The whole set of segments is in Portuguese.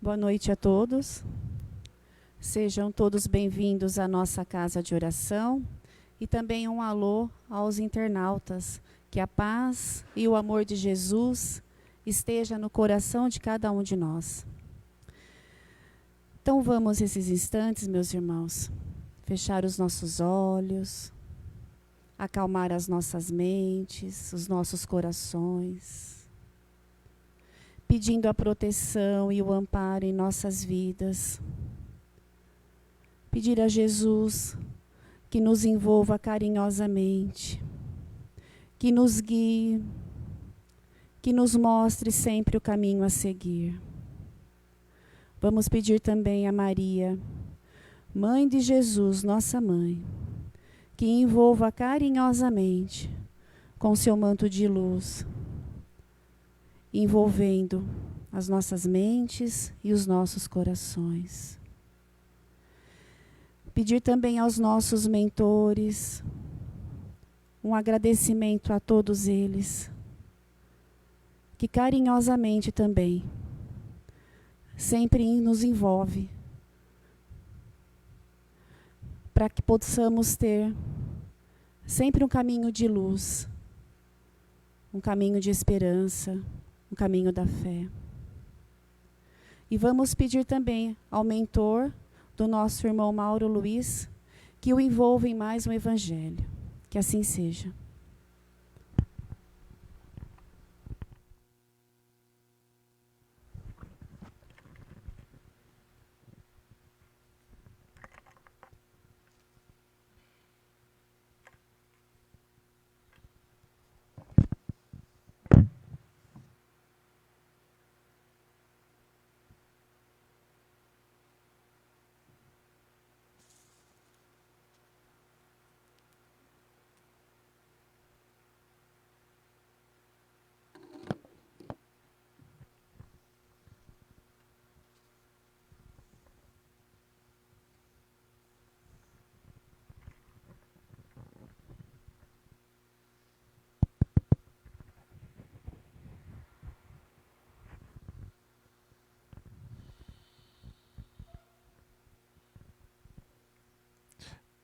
Boa noite a todos. Sejam todos bem-vindos à nossa casa de oração e também um alô aos internautas. Que a paz e o amor de Jesus esteja no coração de cada um de nós. Então vamos esses instantes, meus irmãos, fechar os nossos olhos, acalmar as nossas mentes, os nossos corações, pedindo a proteção e o amparo em nossas vidas. Pedir a Jesus que nos envolva carinhosamente, que nos guie, que nos mostre sempre o caminho a seguir. Vamos pedir também a Maria, Mãe de Jesus, nossa Mãe, que envolva carinhosamente com seu manto de luz, envolvendo as nossas mentes e os nossos corações. Pedir também aos nossos mentores um agradecimento a todos eles, que carinhosamente também sempre nos envolve, para que possamos ter sempre um caminho de luz, um caminho de esperança, um caminho da fé. E vamos pedir também ao mentor do nosso irmão Mauro Luiz, que o envolva em mais um evangelho. Que assim seja.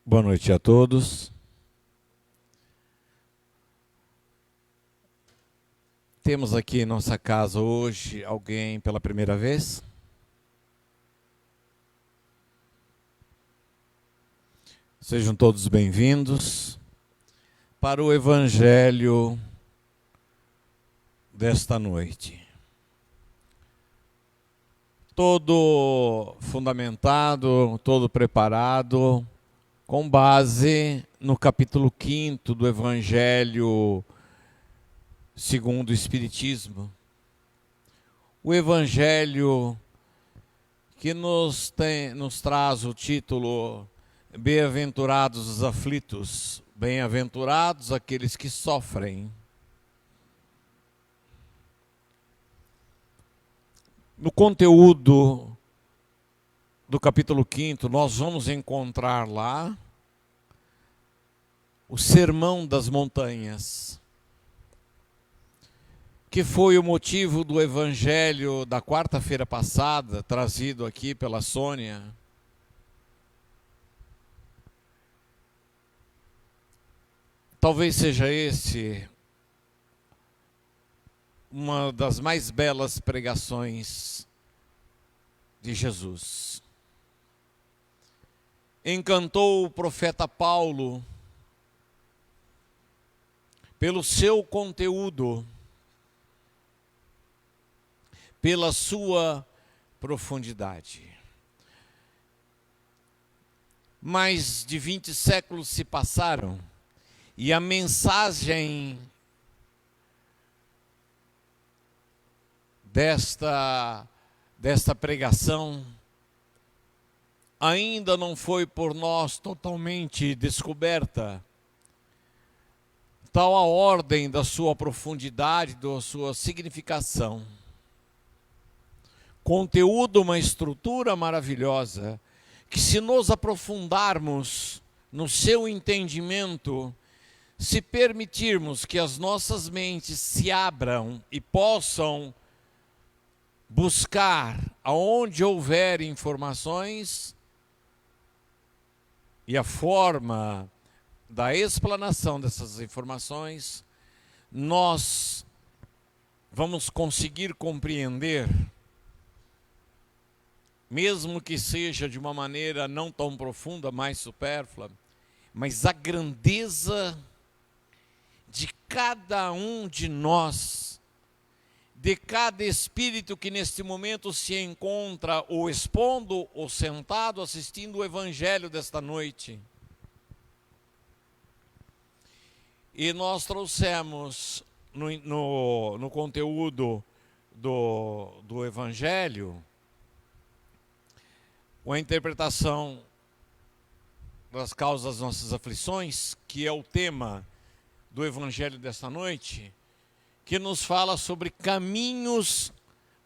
Boa noite a todos. Temos aqui em nossa casa hoje alguém pela primeira vez? Sejam todos bem-vindos para o Evangelho desta noite. Todo fundamentado, todo preparado, com base no capítulo 5 do Evangelho segundo o Espiritismo. O Evangelho que nos traz o título Bem-aventurados os aflitos, bem-aventurados aqueles que sofrem. No conteúdo do capítulo 5, nós vamos encontrar lá o Sermão das Montanhas, que foi o motivo do evangelho da quarta-feira passada, trazido aqui pela Sônia. Talvez seja esse uma das mais belas pregações de Jesus. Encantou o profeta Paulo pelo seu conteúdo, pela sua profundidade. Mais de 20 séculos se passaram e a mensagem desta pregação ainda não foi por nós totalmente descoberta, tal a ordem da sua profundidade, da sua significação. Conteúdo, uma estrutura maravilhosa, que se nos aprofundarmos no seu entendimento, se permitirmos que as nossas mentes se abram e possam buscar aonde houver informações e a forma da explanação dessas informações, nós vamos conseguir compreender, mesmo que seja de uma maneira não tão profunda, mais supérflua, mas a grandeza de cada um de nós, de cada espírito que neste momento se encontra ou expondo ou sentado assistindo o evangelho desta noite. E nós trouxemos no conteúdo do evangelho a interpretação das causas das nossas aflições, que é o tema do evangelho desta noite, que nos fala sobre caminhos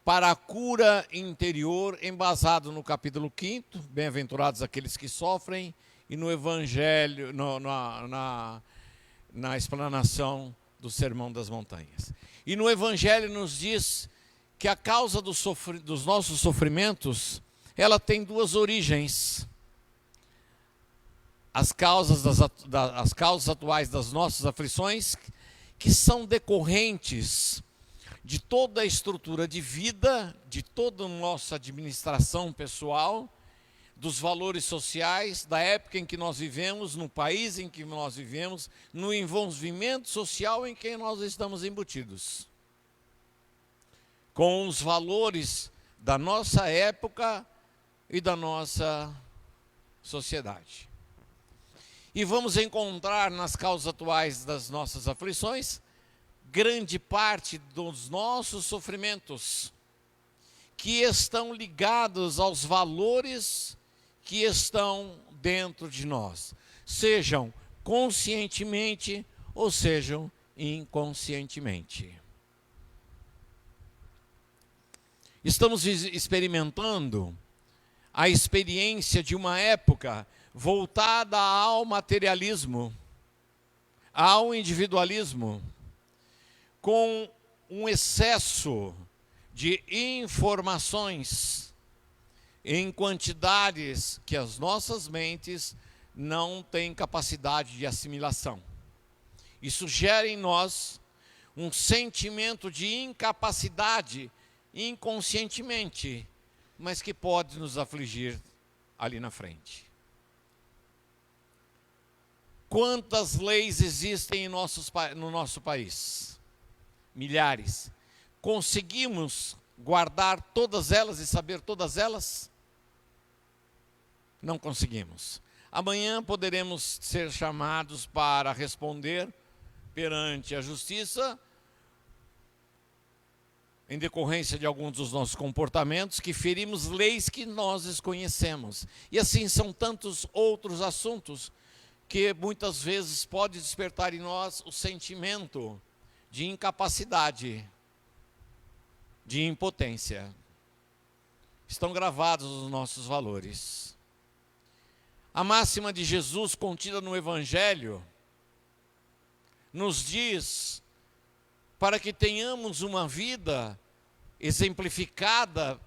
para a cura interior, embasado no capítulo 5, bem-aventurados aqueles que sofrem, e no evangelho, na explanação do Sermão das Montanhas. E no evangelho nos diz que a causa dos nossos sofrimentos, ela tem duas origens. As causas atuais das nossas aflições, que são decorrentes de toda a estrutura de vida, de toda a nossa administração pessoal, dos valores sociais, da época em que nós vivemos, no país em que nós vivemos, no envolvimento social em que nós estamos embutidos, com os valores da nossa época e da nossa sociedade. E vamos encontrar nas causas atuais das nossas aflições, grande parte dos nossos sofrimentos, que estão ligados aos valores que estão dentro de nós, sejam conscientemente ou sejam inconscientemente. Estamos experimentando a experiência de uma época voltada ao materialismo, ao individualismo, com um excesso de informações em quantidades que as nossas mentes não têm capacidade de assimilação. Isso gera em nós um sentimento de incapacidade inconscientemente, mas que pode nos afligir ali na frente. Quantas leis existem no nosso país? Milhares. Conseguimos guardar todas elas e saber todas elas? Não conseguimos. Amanhã poderemos ser chamados para responder perante a justiça, em decorrência de alguns dos nossos comportamentos, que ferimos leis que nós desconhecemos. E assim são tantos outros assuntos que muitas vezes pode despertar em nós o sentimento de incapacidade, de impotência. Estão gravados os nossos valores. A máxima de Jesus contida no Evangelho nos diz para que tenhamos uma vida exemplificada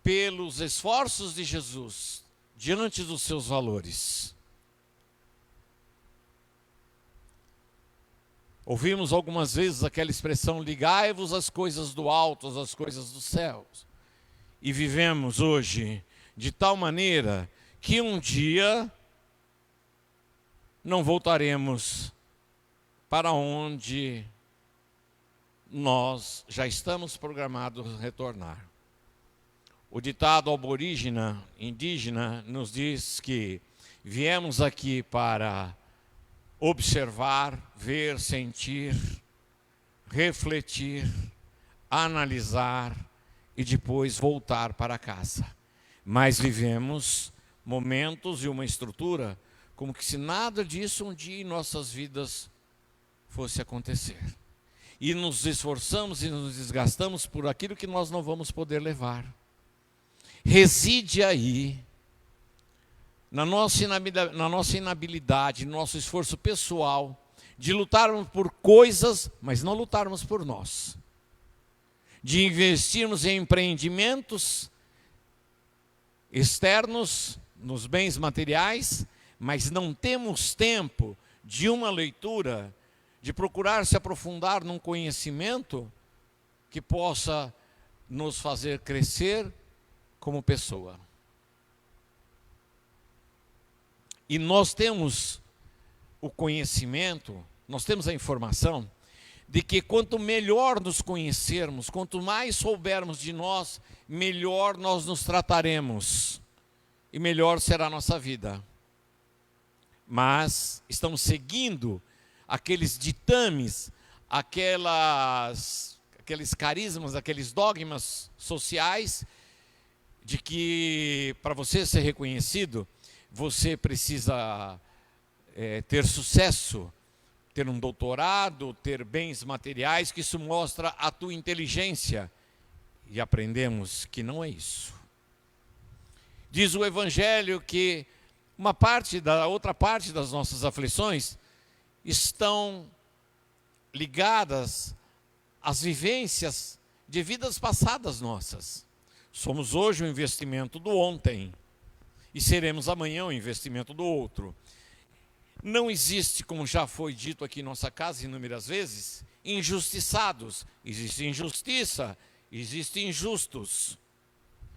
pelos esforços de Jesus diante dos seus valores. Ouvimos algumas vezes aquela expressão, ligai-vos às coisas do alto, às coisas dos céus. E vivemos hoje de tal maneira que um dia não voltaremos para onde nós já estamos programados a retornar. O ditado aborígena, indígena, nos diz que viemos aqui para observar, ver, sentir, refletir, analisar e depois voltar para casa. Mas vivemos momentos e uma estrutura como que se nada disso um dia em nossas vidas fosse acontecer. E nos esforçamos e nos desgastamos por aquilo que nós não vamos poder levar. Reside aí, na nossa inabilidade, no nosso esforço pessoal, de lutarmos por coisas, mas não lutarmos por nós. de investirmos em empreendimentos externos, nos bens materiais, mas não temos tempo de uma leitura, de procurar se aprofundar num conhecimento que possa nos fazer crescer como pessoa. E nós temos o conhecimento, nós temos a informação de que quanto melhor nos conhecermos, quanto mais soubermos de nós, melhor nós nos trataremos e melhor será a nossa vida. Mas estamos seguindo aqueles ditames, aqueles carismas, aqueles dogmas sociais de que para você ser reconhecido, você precisa ter sucesso, ter um doutorado, ter bens materiais, que isso mostra a tua inteligência. E aprendemos que não é isso. Diz o Evangelho que outra parte das nossas aflições estão ligadas às vivências de vidas passadas nossas. Somos hoje o investimento do ontem e seremos amanhã o investimento do outro. Não existe, como já foi dito aqui em nossa casa inúmeras vezes, injustiçados. Existe injustiça, existem injustos,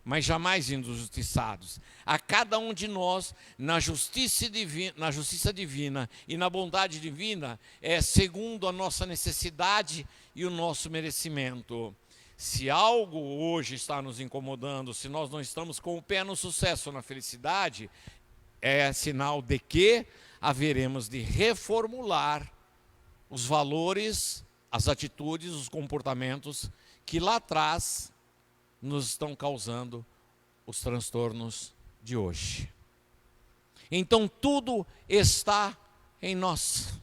mas jamais injustiçados. A cada um de nós, na justiça divina e na bondade divina, é segundo a nossa necessidade e o nosso merecimento. Se algo hoje está nos incomodando, se nós não estamos com o pé no sucesso, na felicidade, é sinal de que haveremos de reformular os valores, as atitudes, os comportamentos que lá atrás nos estão causando os transtornos de hoje. Então tudo está em nós.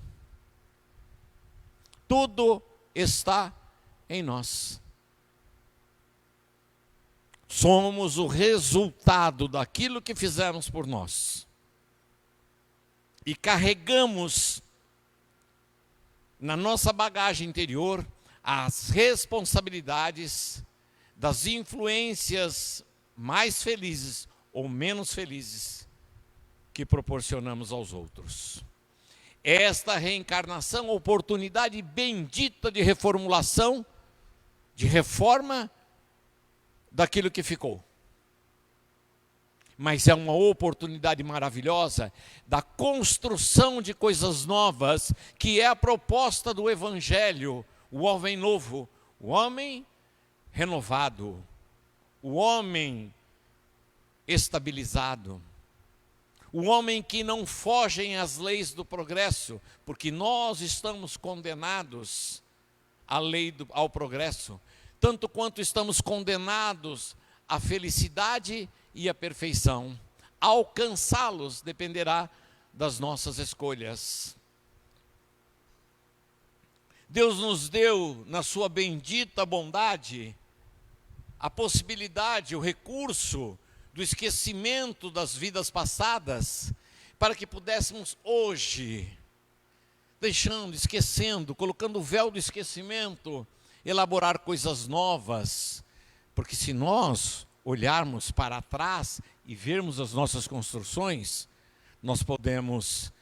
Tudo está em nós. Somos o resultado daquilo que fizemos por nós. E carregamos na nossa bagagem interior as responsabilidades das influências mais felizes ou menos felizes que proporcionamos aos outros. Esta reencarnação, oportunidade bendita de reformulação, de reforma daquilo que ficou. Mas é uma oportunidade maravilhosa da construção de coisas novas, que é a proposta do Evangelho, o homem novo, o homem renovado, o homem estabilizado, o homem que não foge às leis do progresso, porque nós estamos condenados ao progresso, tanto quanto estamos condenados à felicidade e à perfeição. Alcançá-los dependerá das nossas escolhas. Deus nos deu, na sua bendita bondade, a possibilidade, o recurso do esquecimento das vidas passadas, para que pudéssemos hoje, esquecendo, colocando o véu do esquecimento, elaborar coisas novas. Porque se nós olharmos para trás e vermos as nossas construções, nós podemos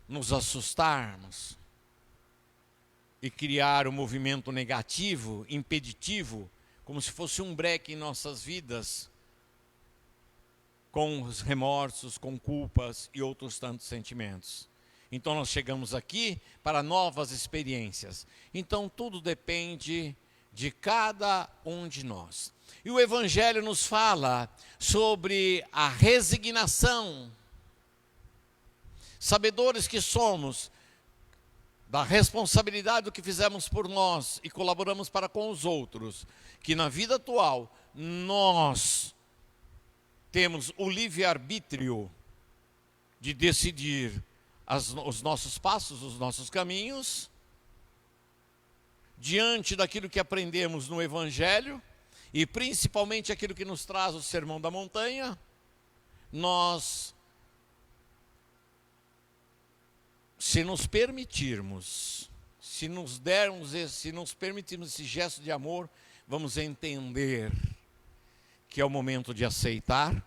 nos assustarmos e criar um movimento negativo, impeditivo, como se fosse um breque em nossas vidas, com os remorsos, com culpas e outros tantos sentimentos. Então nós chegamos aqui para novas experiências. Então tudo depende de cada um de nós. E o Evangelho nos fala sobre a resignação. Sabedores que somos da responsabilidade do que fizemos por nós e colaboramos para com os outros, que na vida atual nós temos o livre-arbítrio de decidir os nossos passos, os nossos caminhos, diante daquilo que aprendemos no Evangelho, e principalmente aquilo que nos traz o Sermão da Montanha. Nós, se nos permitirmos, se nos permitirmos esse gesto de amor, vamos entender que é o momento de aceitar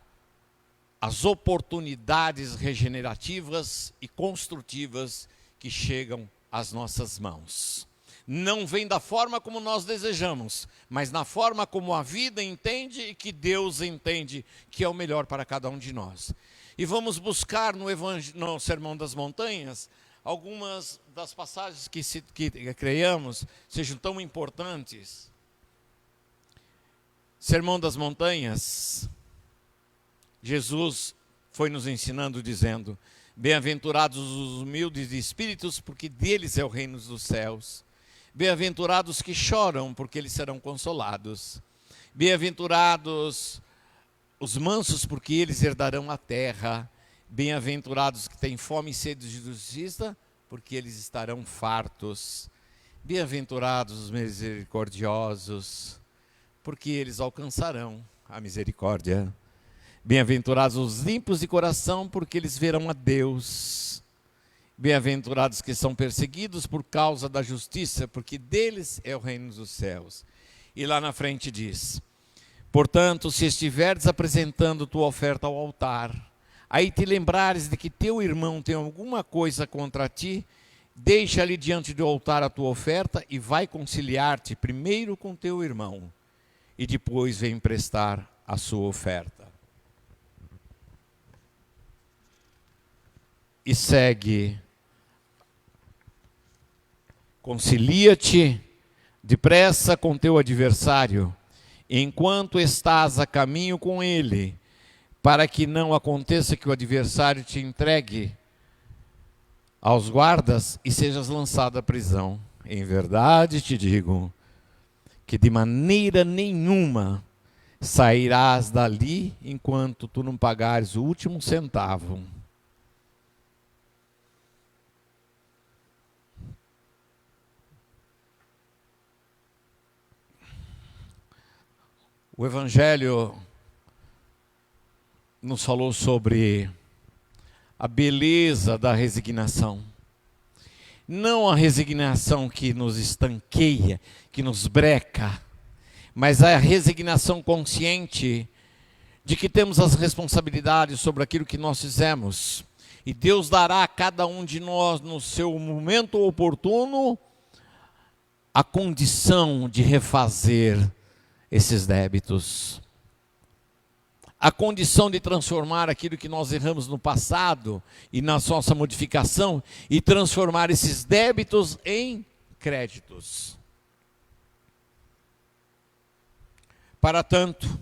as oportunidades regenerativas e construtivas que chegam às nossas mãos. Não vem da forma como nós desejamos, mas na forma como a vida entende e que Deus entende que é o melhor para cada um de nós. E vamos buscar no Sermão das Montanhas algumas das passagens que creiamos sejam tão importantes. Sermão das Montanhas, Jesus foi nos ensinando dizendo: bem-aventurados os humildes de espíritos, porque deles é o reino dos céus. Bem-aventurados que choram, porque eles serão consolados. Bem-aventurados os mansos, porque eles herdarão a terra. Bem-aventurados que têm fome e sede de justiça, porque eles estarão fartos. Bem-aventurados os misericordiosos, porque eles alcançarão a misericórdia. Bem-aventurados os limpos de coração, porque eles verão a Deus. Bem-aventurados que são perseguidos por causa da justiça, porque deles é o reino dos céus. E lá na frente diz: portanto, se estiveres apresentando tua oferta ao altar, aí te lembrares de que teu irmão tem alguma coisa contra ti, deixa ali diante do altar a tua oferta e vai conciliar-te primeiro com teu irmão, e depois vem prestar a sua oferta. E segue: concilia-te depressa com teu adversário, enquanto estás a caminho com ele, para que não aconteça que o adversário te entregue aos guardas e sejas lançado à prisão. Em verdade te digo que de maneira nenhuma sairás dali enquanto tu não pagares o último centavo. O Evangelho nos falou sobre a beleza da resignação. Não a resignação que nos estanqueia, que nos breca, mas a resignação consciente de que temos as responsabilidades sobre aquilo que nós fizemos. E Deus dará a cada um de nós, no seu momento oportuno, a condição de refazer esses débitos. A condição de transformar aquilo que nós erramos no passado e na nossa modificação e transformar esses débitos em créditos. Para tanto,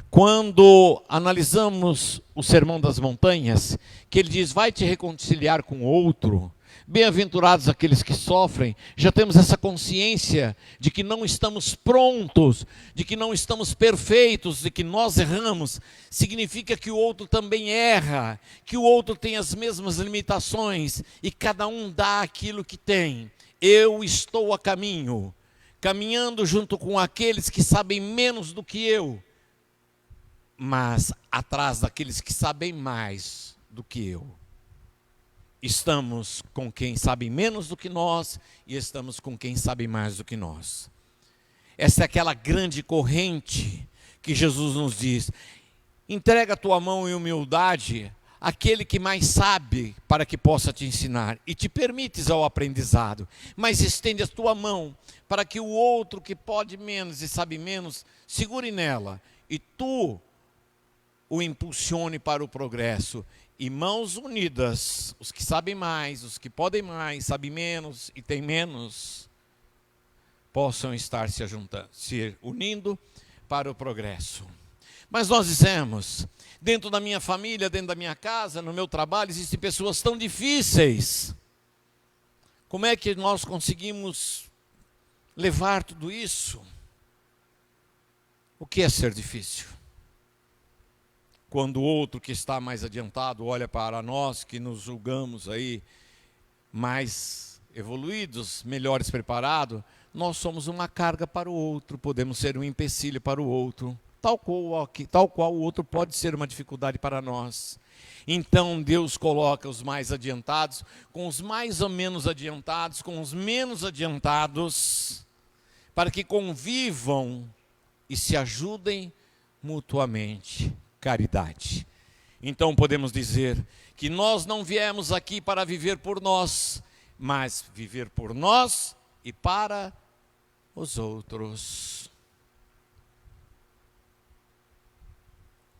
quando analisamos o Sermão das Montanhas, que ele diz: vai te reconciliar com outro, bem-aventurados aqueles que sofrem, já temos essa consciência de que não estamos prontos, de que não estamos perfeitos, de que nós erramos, significa que o outro também erra, que o outro tem as mesmas limitações, e cada um dá aquilo que tem. Eu estou a caminho, caminhando junto com aqueles que sabem menos do que eu, mas atrás daqueles que sabem mais do que eu. Estamos com quem sabe menos do que nós e estamos com quem sabe mais do que nós. Essa é aquela grande corrente que Jesus nos diz: entrega a tua mão em humildade àquele que mais sabe, para que possa te ensinar, e te permites ao aprendizado, mas estende a tua mão para que o outro que pode menos e sabe menos, segure nela, e tu o impulsione para o progresso. E mãos unidas, os que sabem mais, os que podem mais, sabem menos e têm menos, possam estar se unindo para o progresso. Mas nós dizemos: dentro da minha família, dentro da minha casa, no meu trabalho, existem pessoas tão difíceis. Como é que nós conseguimos levar tudo isso? O que é ser difícil? Quando o outro que está mais adiantado olha para nós, que nos julgamos aí mais evoluídos, melhores preparados, nós somos uma carga para o outro, podemos ser um empecilho para o outro, tal qual o outro pode ser uma dificuldade para nós. Então Deus coloca os mais adiantados com os mais ou menos adiantados, com os menos adiantados, para que convivam e se ajudem mutuamente. Caridade. Então podemos dizer que nós não viemos aqui para viver por nós, mas viver por nós e para os outros.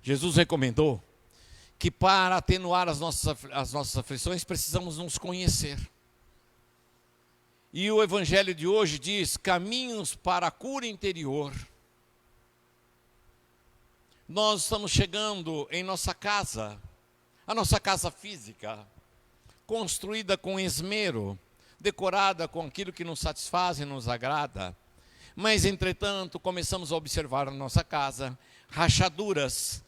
Jesus recomendou que para atenuar as nossas aflições precisamos nos conhecer. E o Evangelho de hoje diz: caminhos para a cura interior. Nós estamos chegando em nossa casa, a nossa casa física, construída com esmero, decorada com aquilo que nos satisfaz e nos agrada. Mas, entretanto, começamos a observar a nossa casa rachaduras,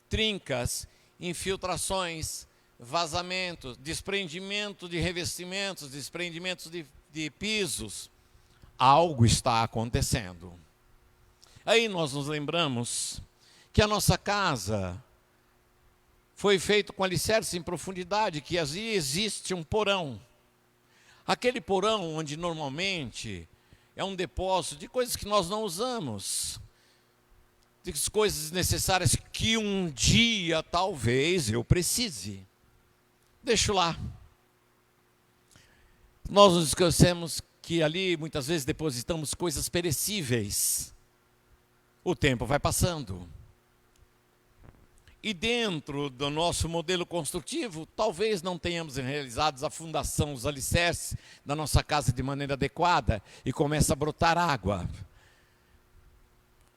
trincas, infiltrações, vazamentos, desprendimento de revestimentos, desprendimentos de pisos. Algo está acontecendo. Aí nós nos lembramos que a nossa casa foi feita com alicerce em profundidade, que ali existe um porão. Aquele porão onde normalmente é um depósito de coisas que nós não usamos, de coisas necessárias que um dia talvez eu precise. Deixo lá. Nós nos esquecemos que ali muitas vezes depositamos coisas perecíveis. O tempo vai passando. E dentro do nosso modelo construtivo, talvez não tenhamos realizado a fundação, os alicerces da nossa casa de maneira adequada e começa a brotar água.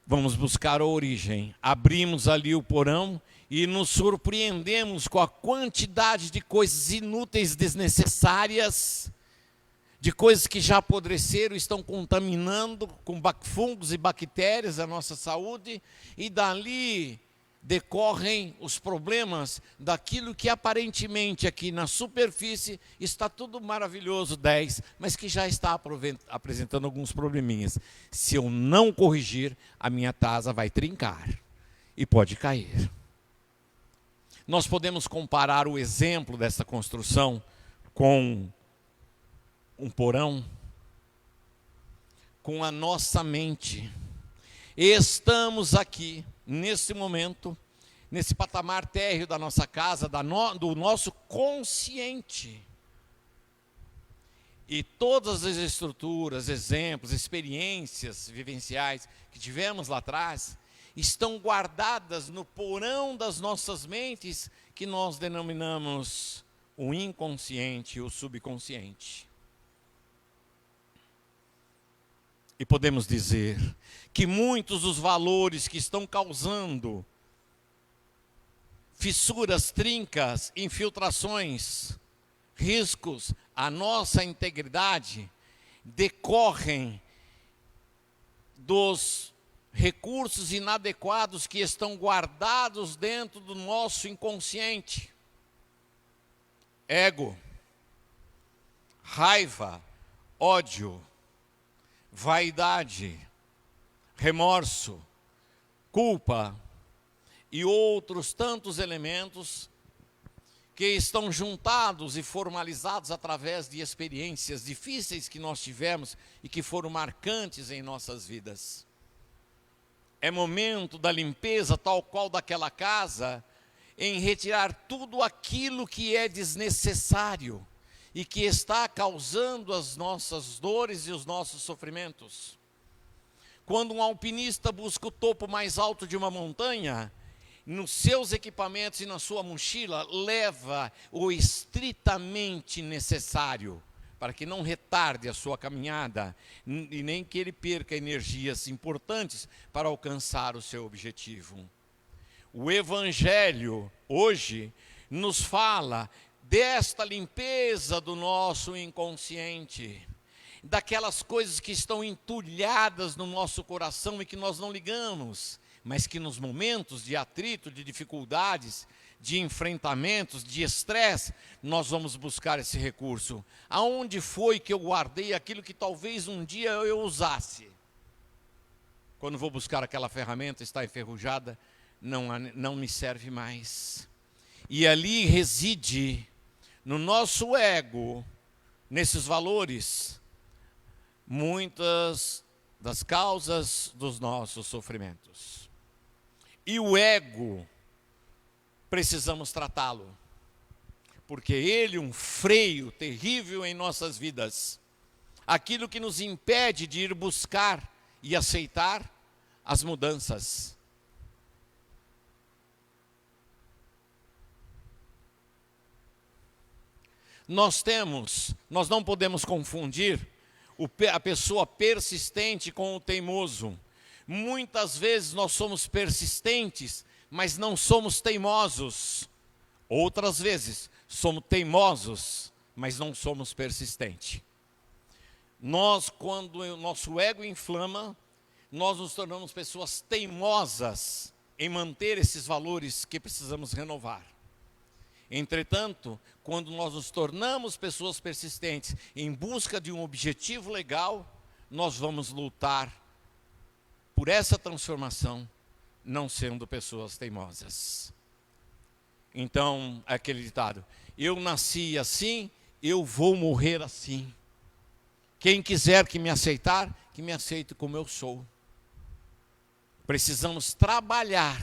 Vamos buscar a origem. Abrimos ali o porão e nos surpreendemos com a quantidade de coisas inúteis, desnecessárias, de coisas que já apodreceram, estão contaminando com fungos e bactérias a nossa saúde, e dali decorrem os problemas daquilo que aparentemente aqui na superfície está tudo maravilhoso, 10, mas que já está apresentando alguns probleminhas. Se eu não corrigir, a minha casa vai trincar e pode cair. Nós podemos comparar o exemplo dessa construção com um porão, com a nossa mente. Estamos aqui nesse momento, nesse patamar térreo da nossa casa, do nosso consciente. E todas as estruturas, exemplos, experiências vivenciais que tivemos lá atrás, estão guardadas no porão das nossas mentes, que nós denominamos o inconsciente e o subconsciente. E podemos dizer que muitos dos valores que estão causando fissuras, trincas, infiltrações, riscos à nossa integridade, decorrem dos recursos inadequados que estão guardados dentro do nosso inconsciente. Ego, raiva, ódio, vaidade, remorso, culpa e outros tantos elementos que estão juntados e formalizados através de experiências difíceis que nós tivemos e que foram marcantes em nossas vidas. É momento da limpeza tal qual daquela casa, em retirar tudo aquilo que é desnecessário e que está causando as nossas dores e os nossos sofrimentos. Quando um alpinista busca o topo mais alto de uma montanha, nos seus equipamentos e na sua mochila, leva o estritamente necessário, para que não retarde a sua caminhada, e nem que ele perca energias importantes para alcançar o seu objetivo. O Evangelho, hoje, nos fala desta limpeza do nosso inconsciente, daquelas coisas que estão entulhadas no nosso coração e que nós não ligamos, mas que nos momentos de atrito, de dificuldades, de enfrentamentos, de estresse, nós vamos buscar esse recurso. Aonde foi que eu guardei aquilo que talvez um dia eu usasse? Quando vou buscar aquela ferramenta, está enferrujada, não me serve mais. E ali reside, no nosso ego, nesses valores, muitas das causas dos nossos sofrimentos. E o ego, precisamos tratá-lo, porque ele é um freio terrível em nossas vidas. Aquilo que nos impede de ir buscar e aceitar as mudanças. Nós não podemos confundir a pessoa persistente com o teimoso. Muitas vezes nós somos persistentes, mas não somos teimosos. Outras vezes somos teimosos, mas não somos persistentes. Nós, quando o nosso ego inflama, nós nos tornamos pessoas teimosas em manter esses valores que precisamos renovar. Entretanto, quando nós nos tornamos pessoas persistentes em busca de um objetivo legal, nós vamos lutar por essa transformação, não sendo pessoas teimosas. Então, aquele ditado: eu nasci assim, eu vou morrer assim. Quem quiser que me aceitar, que me aceite como eu sou. Precisamos trabalhar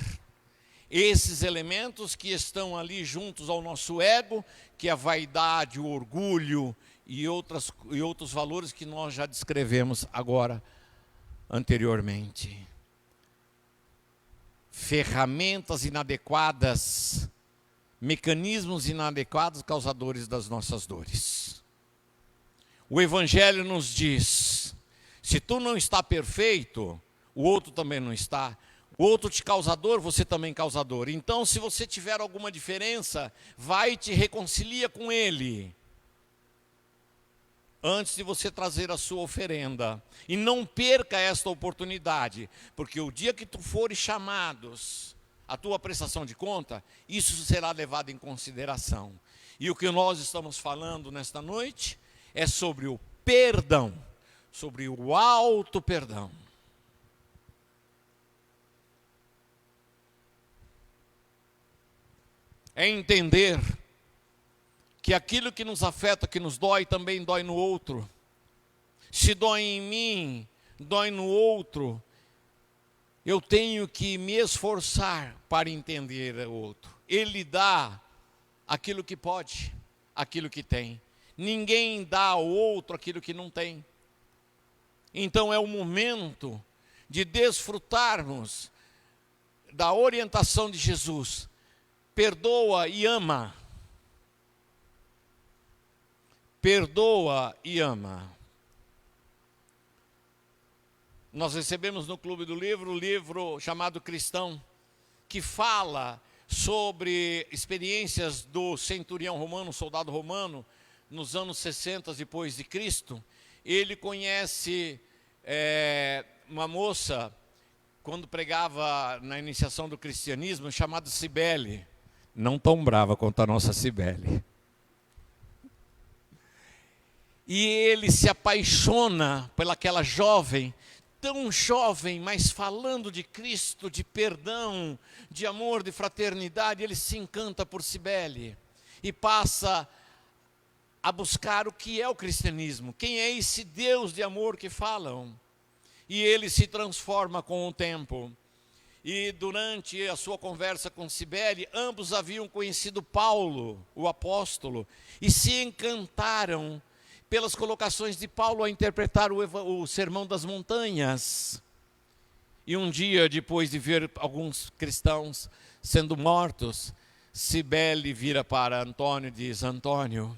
esses elementos que estão ali juntos ao nosso ego, que é a vaidade, o orgulho e outros valores que nós já descrevemos agora, anteriormente. Ferramentas inadequadas, mecanismos inadequados causadores das nossas dores. O Evangelho nos diz: se tu não está perfeito, o outro também não está. O outro te causa dor, você também causa dor. Então, se você tiver alguma diferença, vai e te reconcilia com ele, antes de você trazer a sua oferenda. E não perca esta oportunidade, porque o dia que tu fores chamados a tua prestação de conta, isso será levado em consideração. E o que nós estamos falando nesta noite é sobre o perdão, sobre o alto perdão. É entender que aquilo que nos afeta, que nos dói, também dói no outro. Se dói em mim, dói no outro. Eu tenho que me esforçar para entender o outro. Ele dá aquilo que pode, aquilo que tem. Ninguém dá ao outro aquilo que não tem. Então é o momento de desfrutarmos da orientação de Jesus. Perdoa e ama. Perdoa e ama. Nós recebemos no Clube do Livro, um livro chamado Cristão, que fala sobre experiências do centurião romano, soldado romano, nos anos 60 depois de Cristo. Ele conhece uma moça, quando pregava na iniciação do cristianismo, chamada Cibele. Não tão brava quanto a nossa Cibele. E ele se apaixona pelaquela jovem, tão jovem, mas falando de Cristo, de perdão, de amor, de fraternidade. Ele se encanta por Cibele e passa a buscar o que é o cristianismo. Quem é esse Deus de amor que falam? E ele se transforma com o tempo. E durante a sua conversa com Cibele, ambos haviam conhecido Paulo, o apóstolo, e se encantaram pelas colocações de Paulo a interpretar o Sermão das Montanhas. E um dia, depois de ver alguns cristãos sendo mortos, Cibele vira para Antônio e diz: Antônio,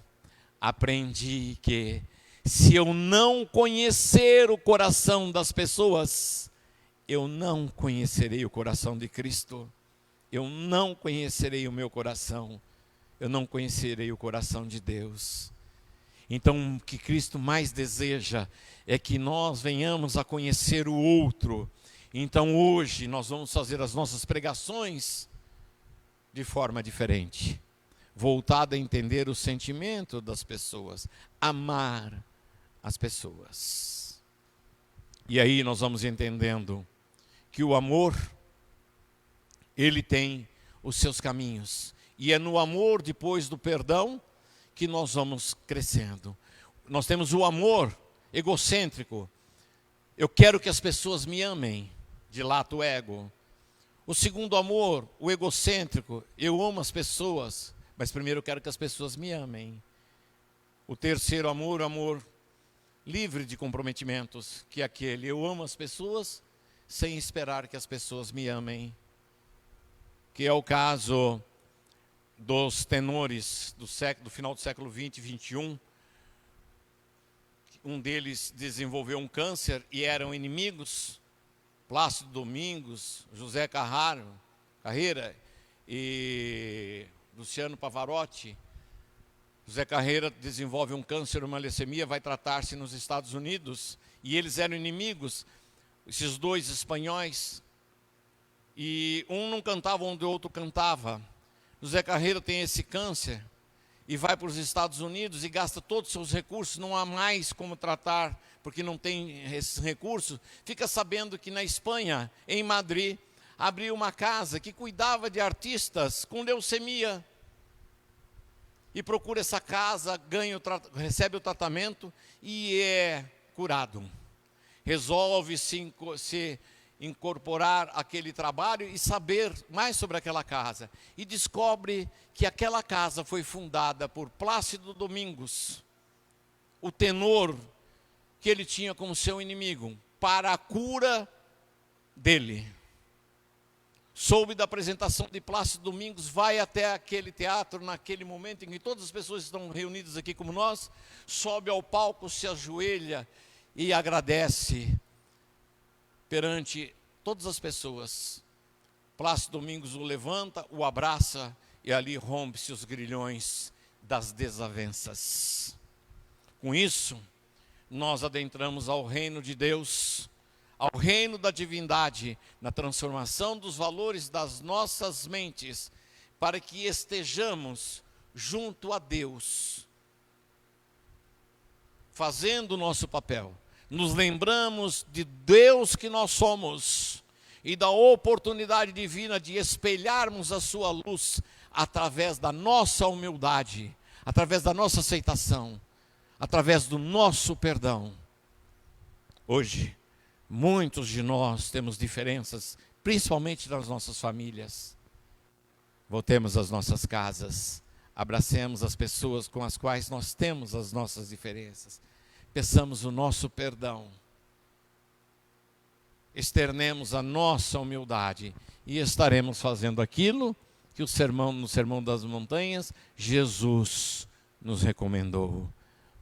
aprendi que se eu não conhecer o coração das pessoas, eu não conhecerei o coração de Cristo. Eu não conhecerei o meu coração. Eu não conhecerei o coração de Deus. Então, o que Cristo mais deseja é que nós venhamos a conhecer o outro. Então, hoje, nós vamos fazer as nossas pregações de forma diferente, voltada a entender o sentimento das pessoas, amar as pessoas. E aí nós vamos entendendo que o amor, ele tem os seus caminhos, E é no amor, depois do perdão, que nós vamos crescendo. Nós temos o amor egocêntrico. Eu quero que as pessoas me amem, dilata o ego. O segundo amor, o egocêntrico, eu amo as pessoas, mas primeiro eu quero que as pessoas me amem. O terceiro amor, o amor livre de comprometimentos, que é aquele, eu amo as pessoas sem esperar que as pessoas me amem. Que é o caso dos tenores do final do século XX e XXI. Um deles desenvolveu um câncer e eram inimigos, Plácido Domingos, José Carreira e Luciano Pavarotti. José Carreira desenvolve um câncer, uma leucemia, vai tratar-se nos Estados Unidos, e eles eram inimigos, esses dois espanhóis, e um não cantava onde o outro cantava. José Carreira tem esse câncer, e vai para os Estados Unidos e gasta todos os seus recursos, não há mais como tratar, porque não tem esses recursos. Fica sabendo que na Espanha, em Madrid, abriu uma casa que cuidava de artistas com leucemia. E procura essa casa, recebe o tratamento e é curado. Resolve se incorporar àquele trabalho e saber mais sobre aquela casa. E descobre que aquela casa foi fundada por Plácido Domingos, o tenor que ele tinha como seu inimigo, para a cura dele. Soube da apresentação de Plácido Domingos, vai até aquele teatro, naquele momento em que todas as pessoas estão reunidas aqui como nós, sobe ao palco, se ajoelha e agradece perante todas as pessoas. Plácido Domingos o levanta, o abraça e ali rompe-se os grilhões das desavenças. Com isso, nós adentramos ao reino de Deus, ao reino da divindade, na transformação dos valores das nossas mentes, para que estejamos junto a Deus, fazendo o nosso papel. Nos lembramos de Deus que nós somos e da oportunidade divina de espelharmos a sua luz através da nossa humildade, através da nossa aceitação, através do nosso perdão. Hoje, muitos de nós temos diferenças, principalmente nas nossas famílias. Voltemos às nossas casas, abracemos as pessoas com as quais nós temos as nossas diferenças. Peçamos o nosso perdão. Externemos a nossa humildade e estaremos fazendo aquilo que no Sermão das Montanhas, Jesus nos recomendou.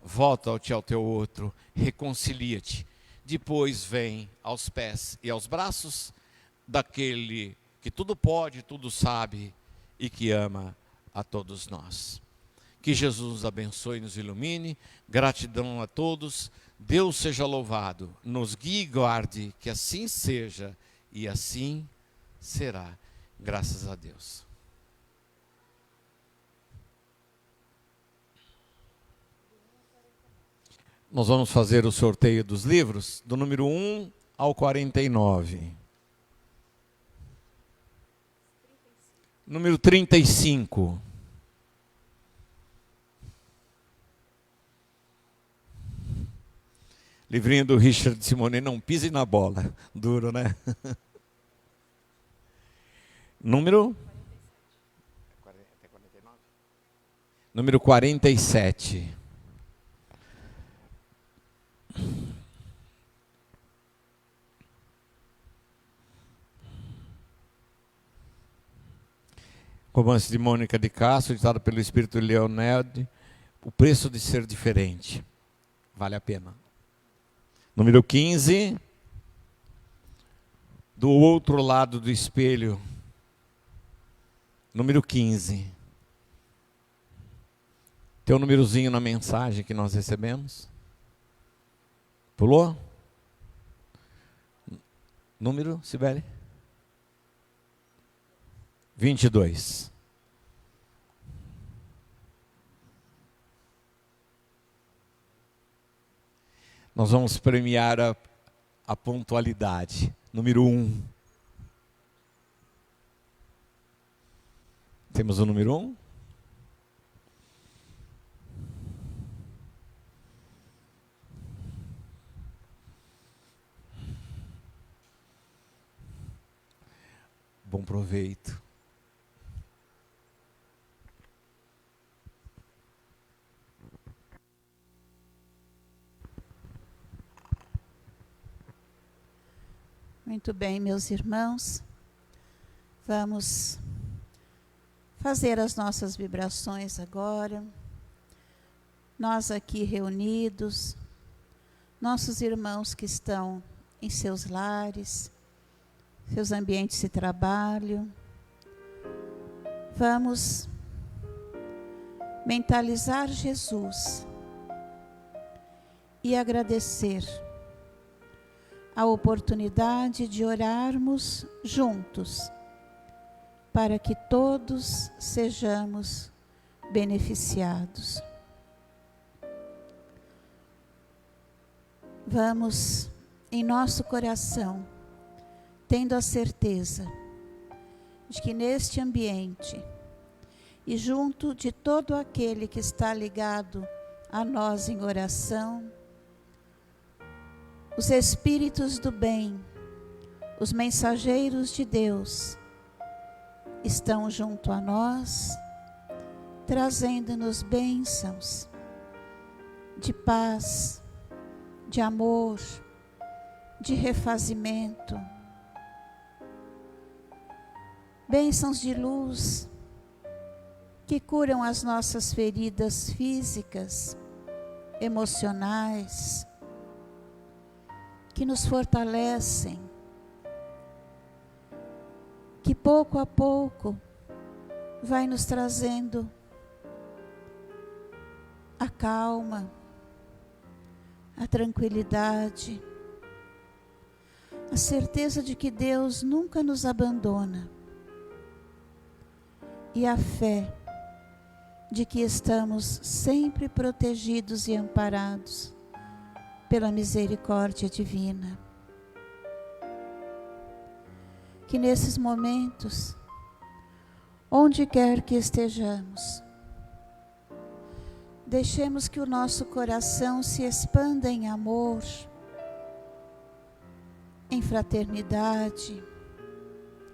Volta-te ao teu outro, reconcilia-te. Depois vem aos pés e aos braços daquele que tudo pode, tudo sabe e que ama a todos nós. Que Jesus nos abençoe e nos ilumine. Gratidão a todos. Deus seja louvado. Nos guie e guarde, que assim seja e assim será. Graças a Deus. Nós vamos fazer o sorteio dos livros, do número 1 ao 49. Número 35. Livrinho do Richard Simone, não pise na bola. Duro, né? Número? Número 47. Romance de Mônica de Castro, ditado pelo Espírito Leonel, O Preço de Ser Diferente. Vale a pena. Número 15. Do Outro Lado do Espelho. Número 15. Tem um númerozinho na mensagem que nós recebemos. Pulou? Número, Sibeli? 22. Nós vamos premiar a pontualidade. Número 1. Temos o número 1. Bom proveito. Muito bem, meus irmãos, vamos fazer as nossas vibrações agora. Nós aqui reunidos, nossos irmãos que estão em seus lares, seus ambientes de trabalho. Vamos mentalizar Jesus e agradecer a oportunidade de orarmos juntos, para que todos sejamos beneficiados. Vamos, em nosso coração, tendo a certeza de que neste ambiente e junto de todo aquele que está ligado a nós em oração, os espíritos do bem, os mensageiros de Deus, estão junto a nós, trazendo-nos bênçãos de paz, de amor, de refazimento, bênçãos de luz que curam as nossas feridas físicas, emocionais, que nos fortalecem, que pouco a pouco vai nos trazendo a calma, a tranquilidade, a certeza de que Deus nunca nos abandona e a fé de que estamos sempre protegidos e amparados pela misericórdia divina. Que nesses momentos, onde quer que estejamos, deixemos que o nosso coração se expanda em amor, em fraternidade,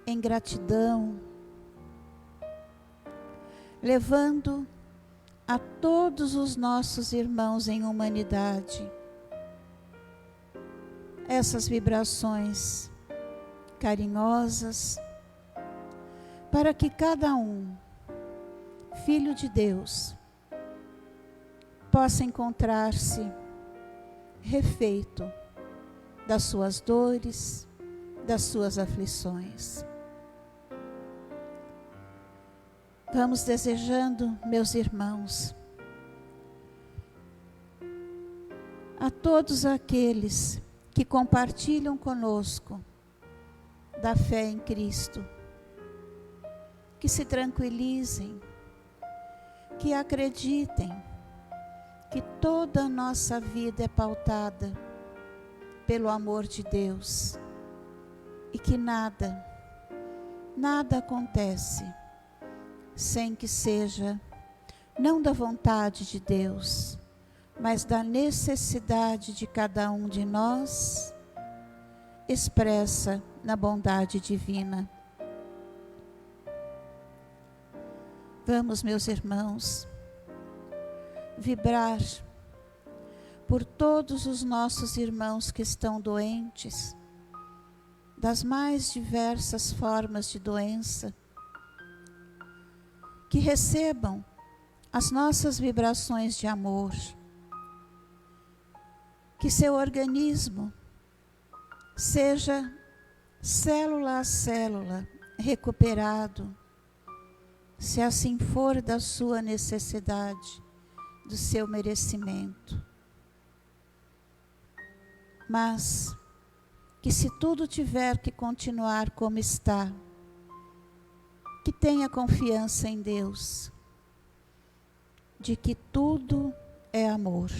em gratidão, levando a todos os nossos irmãos em humanidade essas vibrações carinhosas, para que cada um, filho de Deus, possa encontrar-se refeito das suas dores, das suas aflições. Vamos desejando, meus irmãos, a todos aqueles que compartilham conosco da fé em Cristo, que se tranquilizem, que acreditem que toda a nossa vida é pautada pelo amor de Deus e que nada acontece sem que seja não da vontade de Deus, mas da necessidade de cada um de nós, expressa na bondade divina. Vamos, meus irmãos, vibrar por todos os nossos irmãos que estão doentes, das mais diversas formas de doença, que recebam as nossas vibrações de amor, que seu organismo seja célula a célula recuperado, se assim for da sua necessidade, do seu merecimento. Mas que se tudo tiver que continuar como está, que tenha confiança em Deus, de que tudo é amor.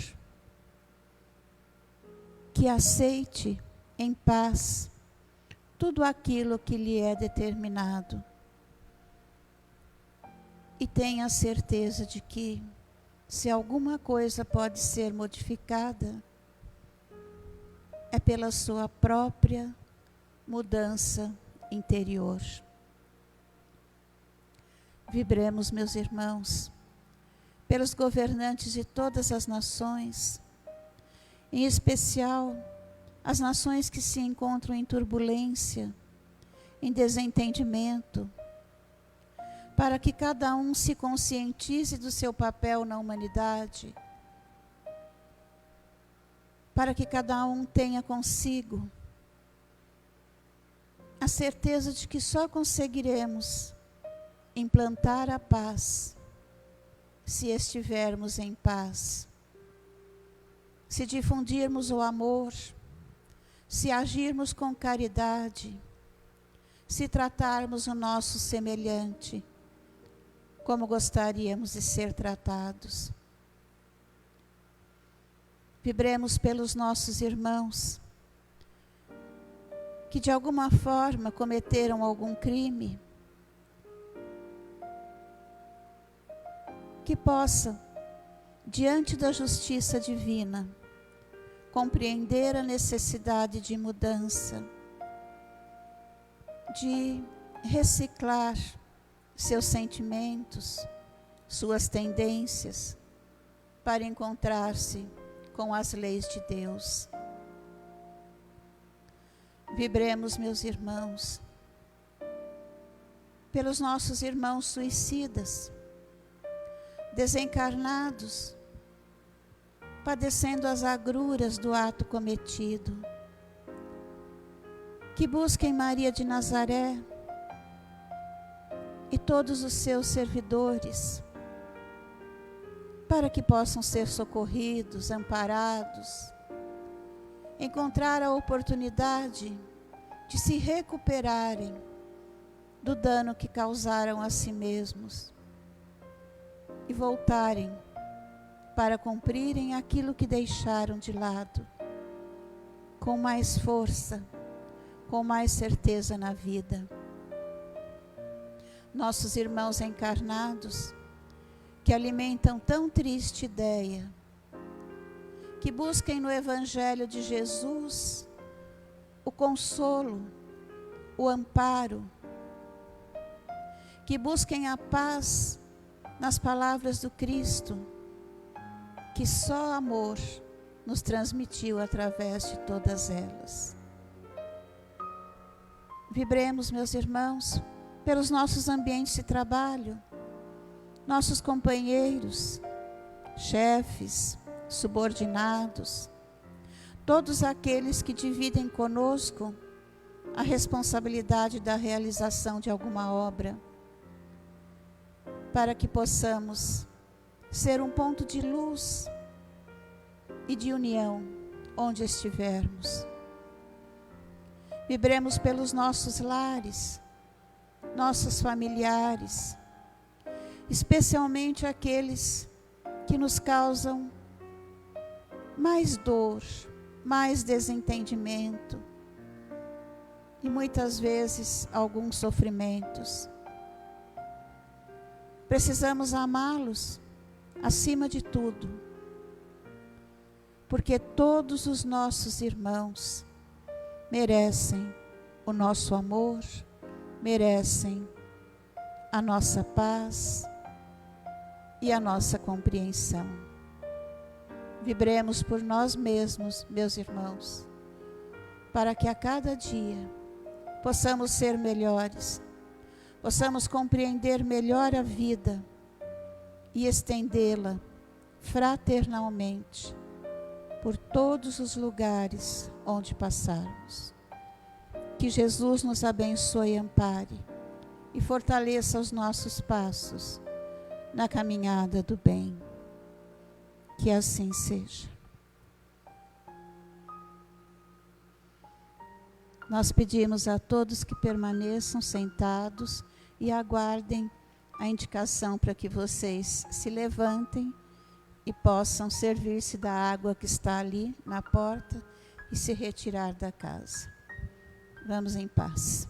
Que aceite em paz tudo aquilo que lhe é determinado. E tenha a certeza de que, se alguma coisa pode ser modificada, é pela sua própria mudança interior. Vibremos, meus irmãos, pelos governantes de todas as nações, em especial as nações que se encontram em turbulência, em desentendimento, para que cada um se conscientize do seu papel na humanidade, para que cada um tenha consigo a certeza de que só conseguiremos implantar a paz se estivermos em paz, se difundirmos o amor, se agirmos com caridade, se tratarmos o nosso semelhante como gostaríamos de ser tratados. Vibremos pelos nossos irmãos que de alguma forma cometeram algum crime, que possa, diante da justiça divina, compreender a necessidade de mudança, de reciclar seus sentimentos, suas tendências, para encontrar-se com as leis de Deus. Vibremos, meus irmãos, pelos nossos irmãos suicidas, desencarnados, padecendo as agruras do ato cometido, que busquem Maria de Nazaré e todos os seus servidores, para que possam ser socorridos, amparados, encontrar a oportunidade de se recuperarem do dano que causaram a si mesmos e voltarem para cumprirem aquilo que deixaram de lado, com mais força, com mais certeza na vida. Nossos irmãos encarnados, que alimentam tão triste ideia, que busquem no Evangelho de Jesus o consolo, o amparo, que busquem a paz nas palavras do Cristo, que só amor nos transmitiu através de todas elas. Vibremos, meus irmãos, pelos nossos ambientes de trabalho, nossos companheiros, chefes, subordinados, todos aqueles que dividem conosco a responsabilidade da realização de alguma obra, para que possamos ser um ponto de luz e de união onde estivermos. Vibremos pelos nossos lares, nossos familiares, especialmente aqueles que nos causam mais dor, mais desentendimento e muitas vezes alguns sofrimentos. Precisamos amá-los acima de tudo, porque todos os nossos irmãos merecem o nosso amor, merecem a nossa paz e a nossa compreensão. Vibremos por nós mesmos, meus irmãos, para que a cada dia possamos ser melhores, possamos compreender melhor a vida e estendê-la fraternalmente por todos os lugares onde passarmos. Que Jesus nos abençoe e ampare e fortaleça os nossos passos na caminhada do bem. Que assim seja. Nós pedimos a todos que permaneçam sentados e aguardem a indicação para que vocês se levantem e possam servir-se da água que está ali na porta e se retirar da casa. Vamos em paz.